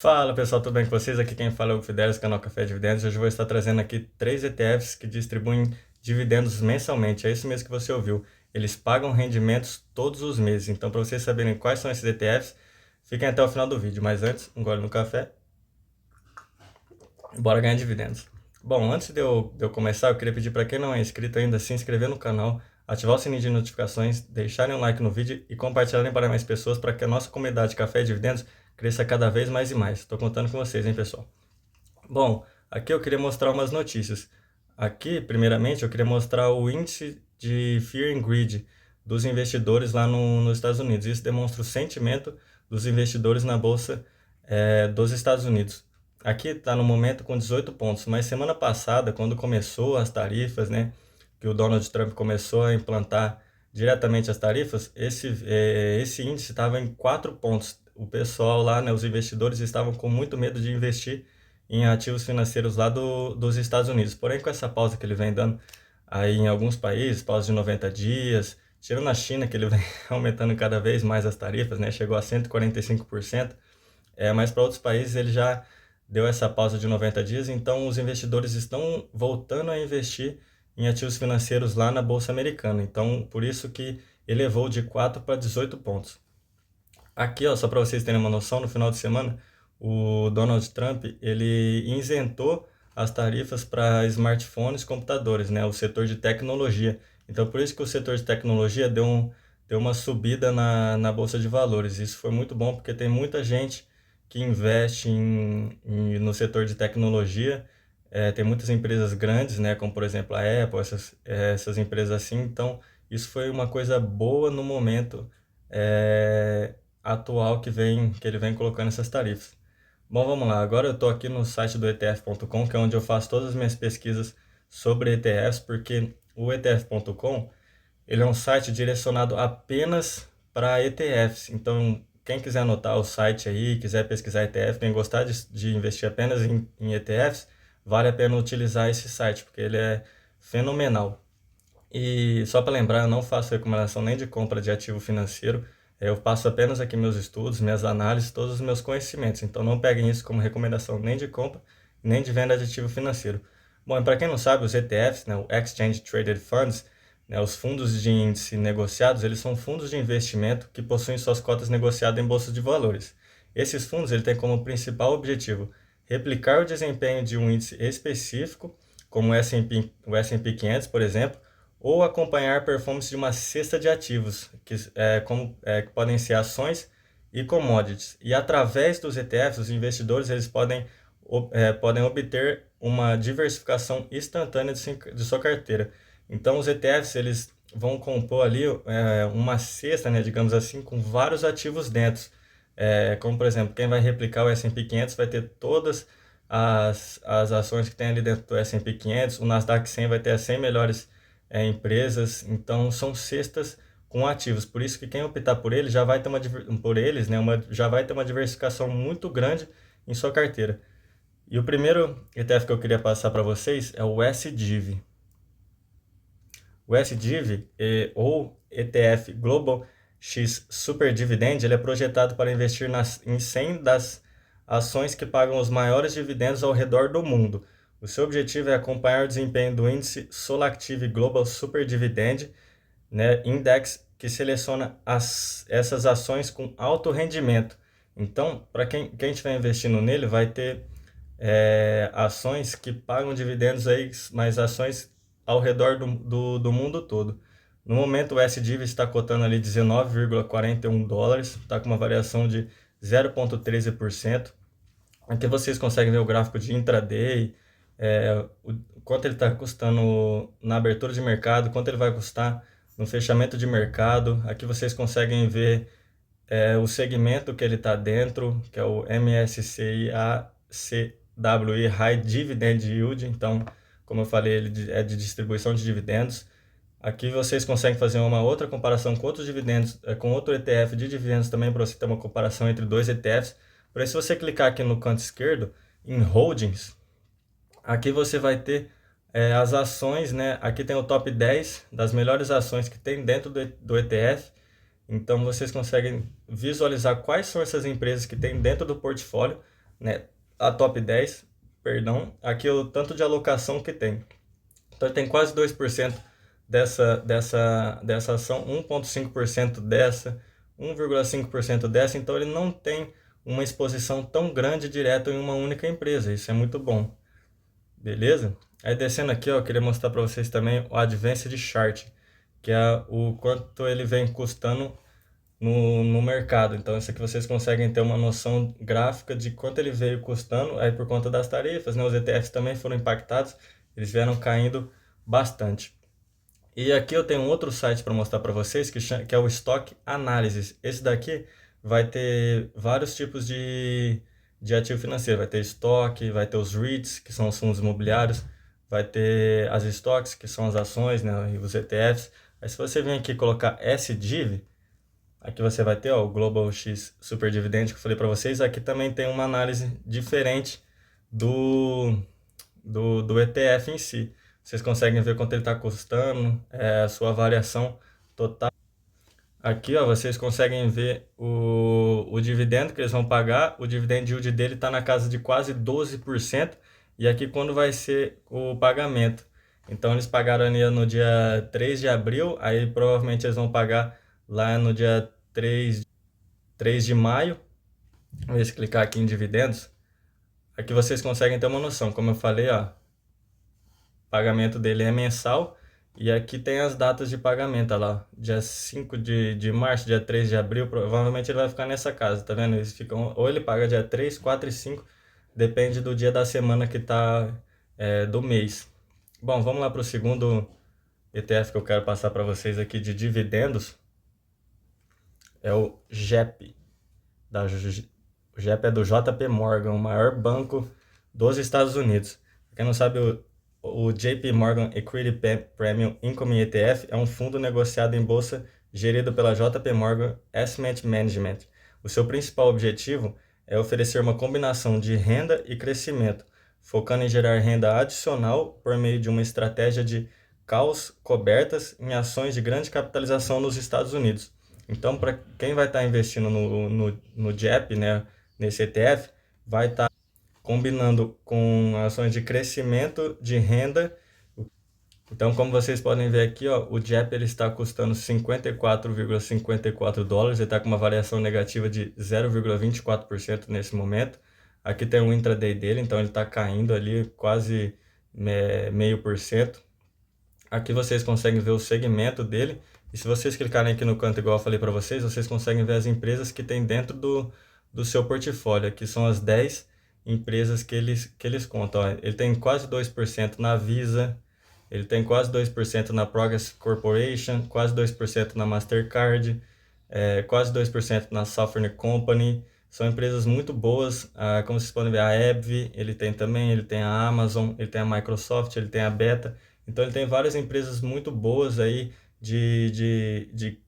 Fala pessoal, tudo bem com vocês? Aqui quem fala é o Fidelis, canal Café Dividendos. Hoje eu vou estar trazendo aqui 3 ETFs que distribuem dividendos mensalmente. É isso mesmo que você ouviu. Eles pagam rendimentos todos os meses. Então, para vocês saberem quais são esses ETFs, fiquem até o final do vídeo. Mas antes, um gole no café e bora ganhar dividendos. Bom, antes de eu começar, eu queria pedir para quem não é inscrito ainda, se inscrever no canal, ativar o sininho de notificações, deixarem um like no vídeo e compartilharem para mais pessoas para que a nossa comunidade Café e Dividendos cresça cada vez mais e mais. Estou contando com vocês, hein, pessoal? Bom, aqui eu queria mostrar umas notícias. Aqui, primeiramente, eu queria mostrar o índice de Fear and Greed dos investidores lá nos Estados Unidos. Isso demonstra o sentimento dos investidores na Bolsa dos Estados Unidos. Aqui está no momento com 18 pontos, mas semana passada, quando começou as tarifas, né, que o Donald Trump começou a implantar diretamente as tarifas, esse índice estava em 4 pontos. O pessoal lá, né, os investidores estavam com muito medo de investir em ativos financeiros lá dos Estados Unidos. Porém, com essa pausa que ele vem dando aí em alguns países, pausa de 90 dias, tirando a China, que ele vem aumentando cada vez mais as tarifas, né, chegou a 145%, mas para outros países ele já deu essa pausa de 90 dias, então os investidores estão voltando a investir em ativos financeiros lá na Bolsa Americana. Então, por isso que elevou de 4 para 18 pontos. Aqui, ó, só para vocês terem uma noção, no final de semana, o Donald Trump, ele isentou as tarifas para smartphones e computadores, né, o setor de tecnologia. Então, por isso que o setor de tecnologia deu uma subida na Bolsa de Valores. Isso foi muito bom, porque tem muita gente que investe no setor de tecnologia. Tem muitas empresas grandes, né, como por exemplo a Apple, essas empresas assim. Então, isso foi uma coisa boa no momento é, atual que ele vem colocando essas tarifas. Bom, vamos lá. Agora eu estou aqui no site do ETF.com, que é onde eu faço todas as minhas pesquisas sobre ETFs, porque o ETF.com ele é um site direcionado apenas para ETFs. Então, quem quiser anotar o site aí, quiser pesquisar ETF, quem gostar de investir apenas em ETFs, vale a pena utilizar esse site, porque ele é fenomenal. E só para lembrar, eu não faço recomendação nem de compra de ativo financeiro, eu passo apenas aqui meus estudos, minhas análises, todos os meus conhecimentos. Então não peguem isso como recomendação nem de compra, nem de venda de ativo financeiro. Bom, para quem não sabe, os ETFs, né, o Exchange Traded Funds, né, os fundos de índice negociados, eles são fundos de investimento que possuem suas cotas negociadas em bolsas de valores. Esses fundos ele têm como principal objetivo replicar o desempenho de um índice específico, como o S&P 500, por exemplo, ou acompanhar a performance de uma cesta de ativos, que podem ser ações e commodities. E através dos ETFs, os investidores eles podem obter uma diversificação instantânea de sua carteira. Então, os ETFs eles vão compor ali uma cesta, né, digamos assim, com vários ativos dentro. Como, por exemplo, quem vai replicar o S&P 500 vai ter todas as ações que tem ali dentro do S&P 500, o Nasdaq 100 vai ter as 100 melhores empresas, então são cestas com ativos. Por isso que quem optar por eles já vai ter por eles, né, já vai ter uma diversificação muito grande em sua carteira. E o primeiro ETF que eu queria passar para vocês é o SDIV. O SDIV, ou ETF Global X Super Dividend, ele é projetado para investir em 100 das ações que pagam os maiores dividendos ao redor do mundo. O seu objetivo é acompanhar o desempenho do índice Solactive Global Super Dividend, né, Index, que seleciona essas ações com alto rendimento. Então, para quem estiver investindo nele, vai ter ações que pagam dividendos aí, mas ações ao redor do mundo todo. No momento, o SDIV está cotando ali US$ 19,41, está com uma variação de 0,13%. Aqui vocês conseguem ver o gráfico de intraday, quanto ele está custando na abertura de mercado, quanto ele vai custar no fechamento de mercado. Aqui vocês conseguem ver o segmento que ele está dentro, que é o MSCI ACWI High Dividend Yield. Então, como eu falei, ele é de distribuição de dividendos. Aqui vocês conseguem fazer uma outra comparação com outros dividendos, com outro ETF de dividendos também, para você ter uma comparação entre dois ETFs. Por isso, se você clicar aqui no canto esquerdo, em Holdings, aqui você vai ter as ações, né? Aqui tem o top 10 das melhores ações que tem dentro do ETF. Então, vocês conseguem visualizar quais são essas empresas que tem dentro do portfólio. né? A top 10, perdão, aqui é o tanto de alocação que tem. Então ele tem quase 2% dessa ação, 1,5% dessa, 1,5% dessa, então ele não tem uma exposição tão grande direto em uma única empresa, isso é muito bom, beleza? Aí descendo aqui, ó, eu queria mostrar para vocês também o Advanced Chart, que é o quanto ele vem custando no mercado. Então, isso aqui vocês conseguem ter uma noção gráfica de quanto ele veio custando, aí por conta das tarifas, né? Os ETFs também foram impactados, eles vieram caindo bastante. E aqui eu tenho um outro site para mostrar para vocês que é o Stock Analysis. Esse daqui vai ter vários tipos de ativo financeiro. Vai ter estoque, vai ter os REITs, que são os fundos imobiliários, vai ter as stocks, que são as ações, né, e os ETFs. Aí se você vir aqui e colocar SDIV, aqui você vai ter ó, o Global X Super Dividend que eu falei para vocês. Aqui também tem uma análise diferente do, do ETF em si. Vocês conseguem ver quanto ele está custando, a sua variação total. Aqui ó, vocês conseguem ver o dividendo que eles vão pagar. O dividend yield dele está na casa de quase 12%. E aqui quando vai ser o pagamento. Então eles pagaram ali no dia 3 de abril, aí provavelmente eles vão pagar lá no dia 3 de maio. Vamos clicar aqui em dividendos. Aqui vocês conseguem ter uma noção. Como eu falei, ó, o pagamento dele é mensal. E aqui tem as datas de pagamento, olha lá. Dia 5 de março, dia 3 de abril, provavelmente ele vai ficar nessa casa, tá vendo? Eles ficam, ou ele paga dia 3, 4 e 5, depende do dia da semana que tá, do mês. Bom, vamos lá para o segundo ETF que eu quero passar para vocês aqui de dividendos. É o JEP. O JEP é do JP Morgan, o maior banco dos Estados Unidos. Pra quem não sabe, o JP Morgan Equity Premium Income ETF é um fundo negociado em bolsa gerido pela JP Morgan Asset Management. O seu principal objetivo é oferecer uma combinação de renda e crescimento, focando em gerar renda adicional por meio de uma estratégia de calls cobertas em ações de grande capitalização nos Estados Unidos. Então, para quem vai estar investindo no JEP, né, nesse ETF, vai estar combinando com ações de crescimento de renda. Então, como vocês podem ver aqui, ó, o JEP ele está custando 54,54 dólares, ele está com uma variação negativa de 0,24% nesse momento. Aqui tem o intraday dele, então ele está caindo ali quase 0,5%. Aqui vocês conseguem ver o segmento dele. E se vocês clicarem aqui no canto, igual eu falei para vocês, vocês conseguem ver as empresas que tem dentro do seu portfólio. Aqui são as 10 empresas que eles contam. Ó, ele tem quase 2% na Visa, ele tem quase 2% na Progress Corporation, quase 2% na Mastercard, quase 2% na Southern Company. São empresas muito boas, como vocês podem ver, a AbbVie, ele tem também, ele tem a Amazon, ele tem a Microsoft, ele tem a Beta. Então ele tem várias empresas muito boas aí de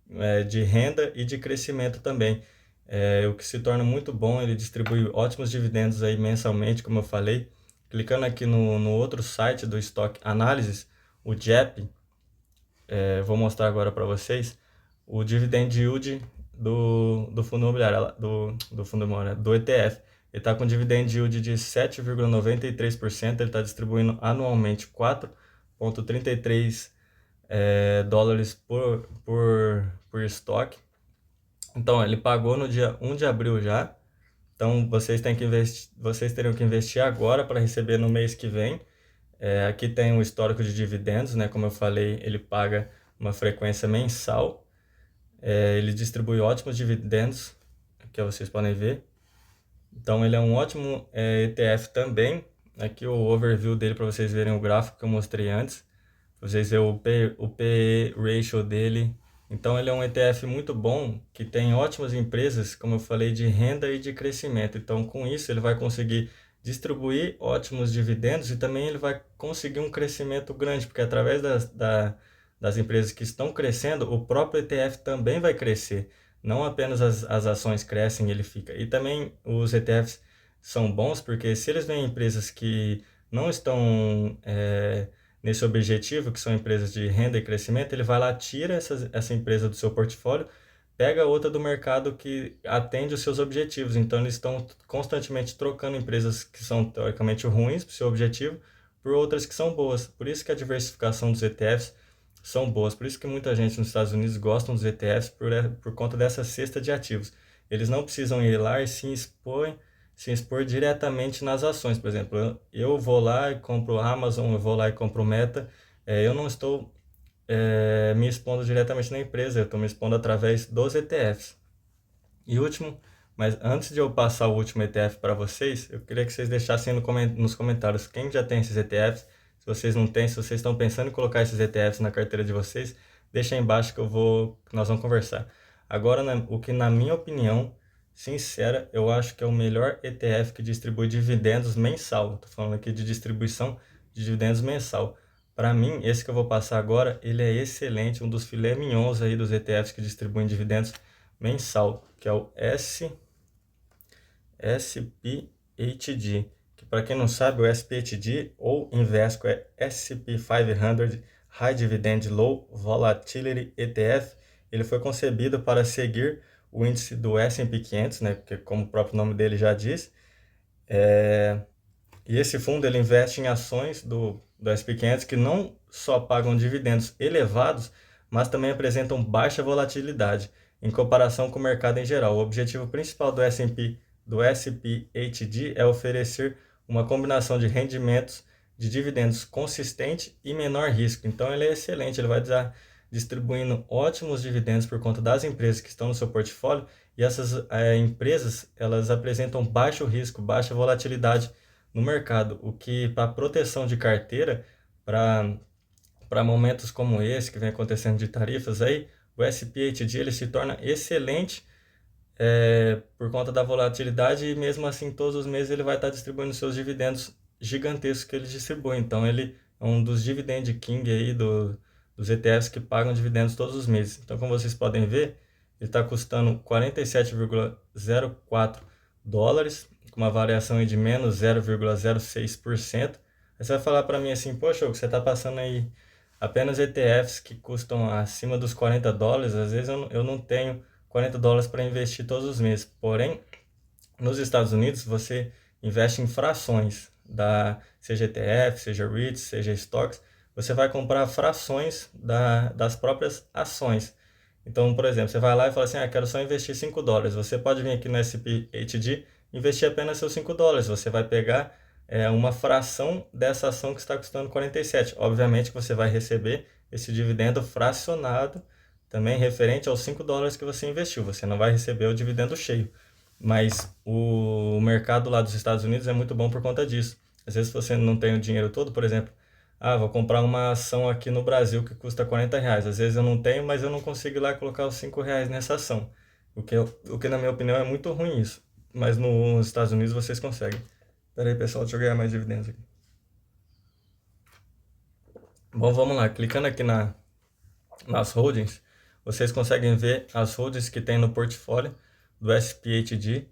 renda e de crescimento também. O que se torna muito bom, ele distribui ótimos dividendos aí mensalmente, como eu falei. Clicando aqui no outro site do Stock Analysis, o JEP, vou mostrar agora para vocês o dividend yield do fundo imobiliário, do fundo imobiliário, do ETF. Ele está com dividend yield de 7,93%, ele está distribuindo anualmente 4,33 dólares por estoque. Então, ele pagou no dia 1 de abril já. Então, vocês teriam que investir agora para receber no mês que vem. Aqui tem o histórico de dividendos, né? Como eu falei, ele paga uma frequência mensal. Ele distribui ótimos dividendos, aqui vocês podem ver. Então, ele é um ótimo ETF também. Aqui o overview dele para vocês verem o gráfico que eu mostrei antes. Vocês verem o PE ratio dele. Então ele é um ETF muito bom, que tem ótimas empresas, como eu falei, de renda e de crescimento. Então com isso ele vai conseguir distribuir ótimos dividendos e também ele vai conseguir um crescimento grande, porque através das empresas que estão crescendo, o próprio ETF também vai crescer. Não apenas as ações crescem, ele fica. E também os ETFs são bons, porque se eles veem empresas que não estão nesse objetivo, que são empresas de renda e crescimento, ele vai lá, tira essa empresa do seu portfólio, pega outra do mercado que atende os seus objetivos. Então, eles estão constantemente trocando empresas que são teoricamente ruins para o seu objetivo por outras que são boas. Por isso que a diversificação dos ETFs são boas. Por isso que muita gente nos Estados Unidos gostam dos ETFs por conta dessa cesta de ativos. Eles não precisam ir lá e se expor diretamente nas ações. Por exemplo, eu vou lá e compro Amazon, eu vou lá e compro Meta. Eu não estou me expondo diretamente na empresa, eu estou me expondo através dos ETFs. E último, mas antes de eu passar o último ETF para vocês, eu queria que vocês deixassem nos comentários quem já tem esses ETFs. Se vocês não têm, se vocês estão pensando em colocar esses ETFs na carteira de vocês, deixa aí embaixo que nós vamos conversar. Agora, o que na minha opinião sincera, eu acho que é o melhor ETF que distribui dividendos mensal. Estou falando aqui de distribuição de dividendos mensal. Para mim, esse que eu vou passar agora, ele é excelente, um dos filé mignons aí dos ETFs que distribuem dividendos mensal, que é o SPHD, que para quem não sabe, o SPHD ou Invesco é S&P 500 High Dividend Low Volatility ETF. Ele foi concebido para seguir o índice do S&P 500, né, porque como o próprio nome dele já diz, e esse fundo ele investe em ações do S&P 500 que não só pagam dividendos elevados, mas também apresentam baixa volatilidade em comparação com o mercado em geral. O objetivo principal do SPHD é oferecer uma combinação de rendimentos de dividendos consistente e menor risco. Então ele é excelente, ele vai estar distribuindo ótimos dividendos por conta das empresas que estão no seu portfólio, e essas empresas elas apresentam baixo risco, baixa volatilidade no mercado, o que para proteção de carteira, para momentos como esse que vem acontecendo de tarifas aí, o SPHD ele se torna excelente por conta da volatilidade, e mesmo assim todos os meses ele vai estar distribuindo seus dividendos gigantescos que ele distribui. Então ele é um dos dividend king aí dos ETFs que pagam dividendos todos os meses. Então, como vocês podem ver, ele está custando 47,04 dólares, com uma variação aí de menos 0,06%. Aí você vai falar para mim assim, poxa, você está passando aí apenas ETFs que custam acima dos 40 dólares, às vezes eu não tenho 40 dólares para investir todos os meses. Porém, nos Estados Unidos, você investe em frações, seja ETF, seja REITs, seja stocks, você vai comprar frações das próprias ações. Então, por exemplo, você vai lá e fala assim, quero só investir 5 dólares. Você pode vir aqui no SPHD e investir apenas seus 5 dólares. Você vai pegar uma fração dessa ação que está custando 47. Obviamente que você vai receber esse dividendo fracionado, também referente aos 5 dólares que você investiu. Você não vai receber o dividendo cheio. Mas o mercado lá dos Estados Unidos é muito bom por conta disso. Às vezes você não tem o dinheiro todo, por exemplo, vou comprar uma ação aqui no Brasil que custa 40 reais. Às vezes eu não tenho, mas eu não consigo ir lá colocar os 5 reais nessa ação. O que na minha opinião é muito ruim isso. Mas nos Estados Unidos vocês conseguem. Pera aí, pessoal, deixa eu ganhar mais dividendos aqui. Bom, vamos lá. Clicando aqui nas holdings, vocês conseguem ver as holdings que tem no portfólio do SPHD.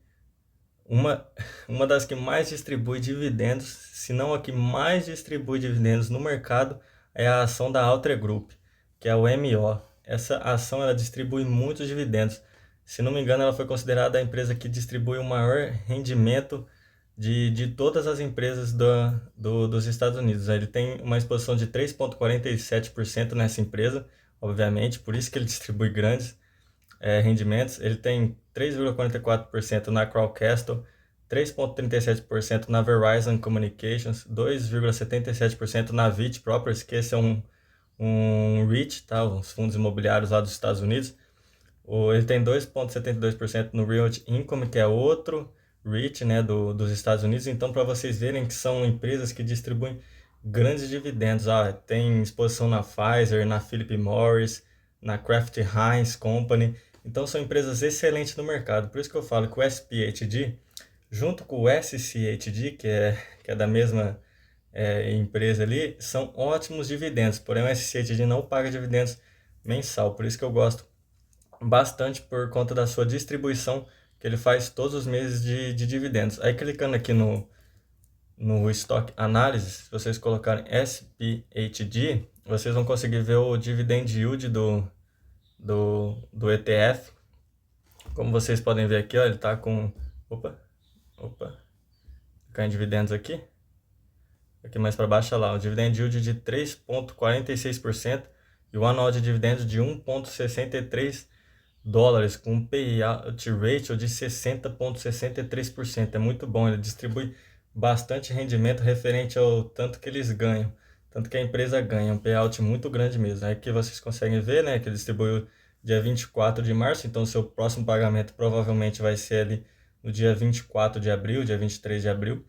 Uma das que mais distribui dividendos, se não a que mais distribui dividendos no mercado, é a ação da Altre Group, que é o MO. Essa ação ela distribui muitos dividendos. Se não me engano, ela foi considerada a empresa que distribui o maior rendimento de todas as empresas dos Estados Unidos. Ele tem uma exposição de 3,47% nessa empresa, obviamente, por isso que ele distribui grandes rendimentos. Ele tem 3,44% na Crowcastle, 3,37% na Verizon Communications, 2,77% na VIT Properties, que esse é um REIT, tá? Os fundos imobiliários lá dos Estados Unidos. Ele tem 2,72% no Realty Income, que é outro REIT, né, dos Estados Unidos. Então, para vocês verem que são empresas que distribuem grandes dividendos. Tem exposição na Pfizer, na Philip Morris, na Kraft Heinz Company. Então, são empresas excelentes no mercado. Por isso que eu falo que o SPHD, junto com o SCHD, que é da mesma empresa ali, são ótimos dividendos. Porém, o SCHD não paga dividendos mensal. Por isso que eu gosto bastante por conta da sua distribuição, que ele faz todos os meses de dividendos. Aí, clicando aqui no Stock Analysis, se vocês colocarem SPHD, vocês vão conseguir ver o Dividend Yield do ETF. Como vocês podem ver aqui, ó, ele está com... Opa, ganho dividendos aqui. Aqui mais para baixo, olha lá, o dividend yield de 3,46% e o anual de dividendos de 1,63 dólares, com um payout ratio de 60,63%. É muito bom, ele distribui bastante rendimento referente ao tanto que eles ganham, tanto que a empresa ganha, um payout muito grande mesmo. Aqui vocês conseguem ver, né, que ele distribuiu dia 24 de março, então o seu próximo pagamento provavelmente vai ser ali no dia 24 de abril, dia 23 de abril,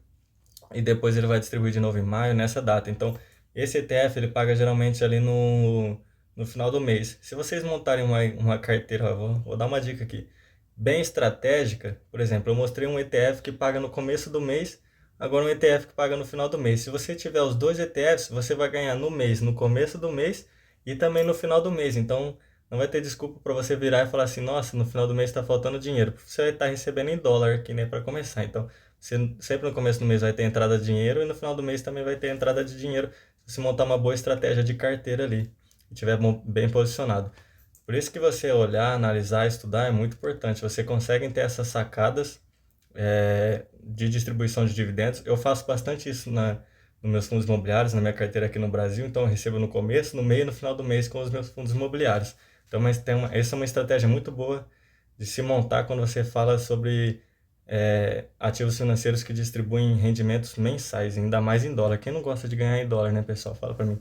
e depois ele vai distribuir de novo em maio, nessa data. Então, esse ETF ele paga geralmente ali no final do mês. Se vocês montarem uma carteira, vou dar uma dica aqui, bem estratégica, por exemplo, eu mostrei um ETF que paga no começo do mês, agora um ETF que paga no final do mês. Se você tiver os dois ETFs, você vai ganhar no mês, no começo do mês e também no final do mês. Então, não vai ter desculpa para você virar e falar assim, nossa, no final do mês está faltando dinheiro. Você vai estar recebendo em dólar aqui, né, para começar. Então, você sempre no começo do mês vai ter entrada de dinheiro e no final do mês também vai ter entrada de dinheiro se você montar uma boa estratégia de carteira ali e estiver bem posicionado. Por isso que você olhar, analisar, estudar é muito importante. Você consegue ter essas sacadas de distribuição de dividendos. Eu faço bastante isso nos meus fundos imobiliários, na minha carteira aqui no Brasil. Então eu recebo no começo, no meio e no final do mês com os meus fundos imobiliários. Então essa é uma estratégia muito boa de se montar quando você fala sobre ativos financeiros que distribuem rendimentos mensais, ainda mais em dólar. Quem não gosta de ganhar em dólar, né, pessoal? Fala para mim.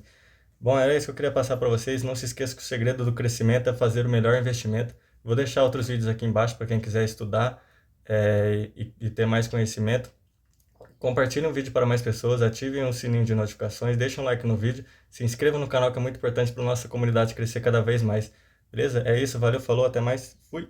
Bom, era isso que eu queria passar para vocês. Não se esqueça que o segredo do crescimento é fazer o melhor investimento. Vou deixar outros vídeos aqui embaixo para quem quiser estudar e ter mais conhecimento. Compartilhem o vídeo para mais pessoas, ativem o sininho de notificações, deixem um like no vídeo, se inscrevam no canal que é muito importante para a nossa comunidade crescer cada vez mais. Beleza? É isso, valeu, falou, até mais, fui!